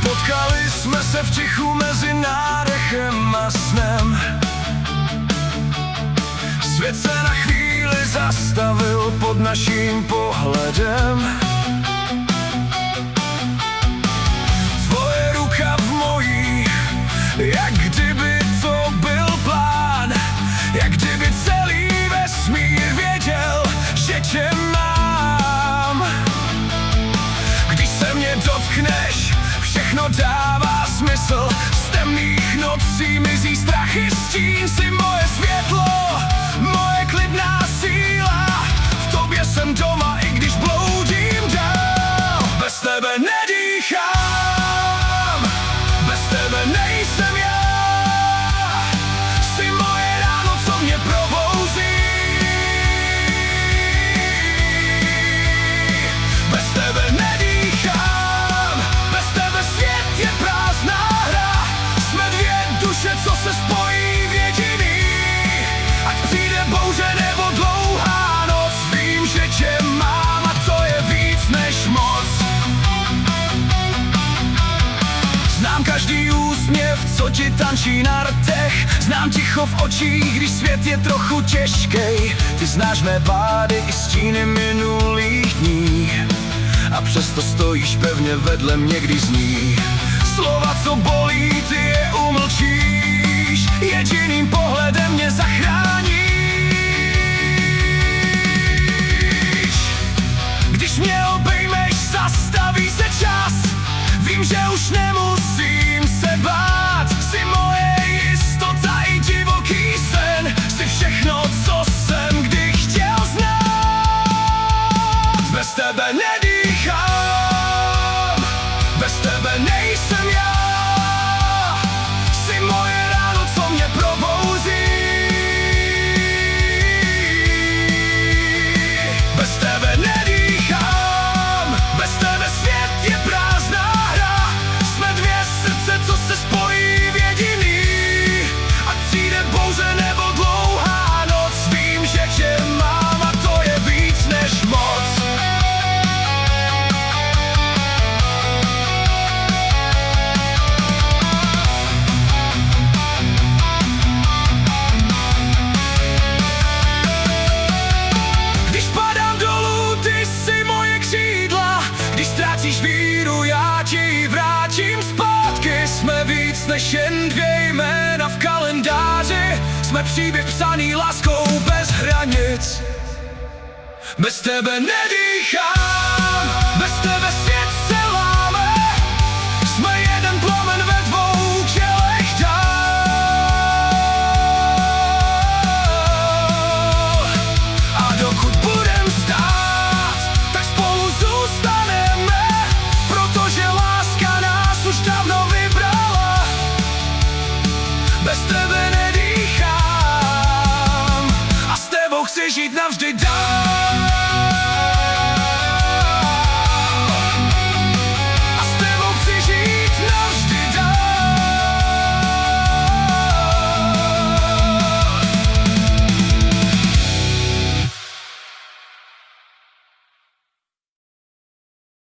Potkali jsme se v tichu mezi nádechem a snem. Svět se na chvíli zastavil pod naším pohledem. Tvoje ruka v mojí, jak kdyby to byl plán. Jak kdyby celý vesmír věděl, že tě mám. Když se mě dotkneš, všechno dává smysl. Z temných nocí mizí strachy, stín si moje světlo, moje klidná síla. V tobě jsem doma, i když bloudím dál. Bez tebe nedýchám, bez tebe nejsem já. Jsi moje ráno, co mě probouzí. Bez tebe nedýchám, bez tebe svět je prázdná hra. Jsme dvě duše, co se spojí v jediný. Ať přijde bouře nebo dlouhá noc, vím, že tě mám a to je víc než moc. Znám každý úsměv, co ti tančí na rtech. Znám ticho v očích, když svět je trochu těžkej. Ty znáš mé pády i stíny minulých dní, a přesto stojíš pevně vedle mě, když zní. Slova, co bolí, ty je umlčíš. Jediným pohledem mě zachráníš. Když mě obejmeš, zastaví se čas. Vím, že už nemusím se bát. Jsi moje jistota i divoký sen. Jsi všechno, co jsem kdy chtěl znát. Bez tebe nedýchám, bez tebe nejsem já. Jsi moje ráno, co mě probouzí. Bez tebe nedýchám, bez tebe svět je prázdná hra. Jsme dvě srdce, co se spojí v jediný. Ať přijde bouře nebo dlouhá noc, vím, že tě mám a to je víc než moc. Když padám dolů, ty jsi moje křídla. Když ztrácíš víru, já ti vrátím zpátky. Jsme víc než jen dvě jména v kalendáři. Jsme příběh psaný láskou bez hranic. Bez tebe nedýchám, bez tebe svět se láme. Jsme jeden plamen ve dvou tělech dál. A dokud budem stát, tak spolu zůstaneme. Protože láska nás už dávno vybrala. Bez tebe nedýchám a s tebou chci žít navždy dál.